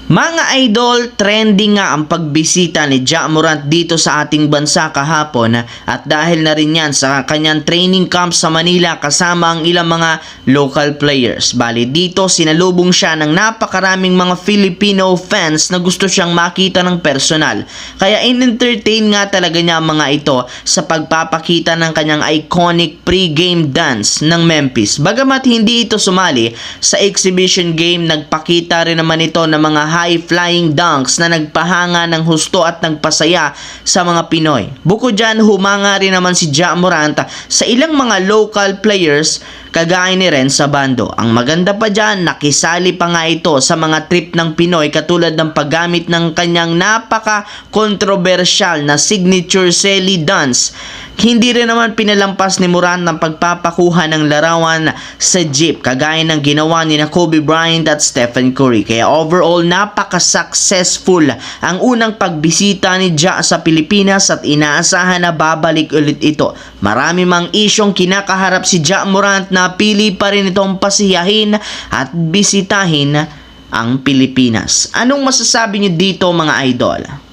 Mga idol, trending nga ang pagbisita ni Ja Morant dito sa ating bansa kahapon at dahil na rin yan sa kanyang training camp sa Manila kasama ang ilang mga local players. Bali dito sinalubong siya ng napakaraming mga Filipino fans na gusto siyang makita ng personal. Kaya in-entertain nga talaga niya ang mga ito sa pagpapakita ng kanyang iconic pre-game dance ng Memphis. Bagamat hindi ito sumali sa exhibition game, nagpakita rin naman ito ng mga high-flying dunks na nagpahanga ng husto at nagpasaya sa mga Pinoy. Bukod dyan, humanga rin naman si Ja Morant sa ilang mga local players kagaya ni Renza Bando. Ang maganda pa dyan, nakisali pa nga ito sa mga trip ng Pinoy katulad ng paggamit ng kanyang napaka-controversial na signature Selly dance. Hindi rin naman pinalampas ni Morant ng pagpapakuha ng larawan sa jeep kagaya ng ginawa ni Kobe Bryant at Stephen Curry. Kaya overall napaka-successful ang unang pagbisita ni Ja sa Pilipinas at inaasahan na babalik ulit ito. Marami mang isyong kinakaharap si Ja Morant na pili pa rin itong pasiyahin at bisitahin ang Pilipinas. Anong masasabi niyo dito mga idol?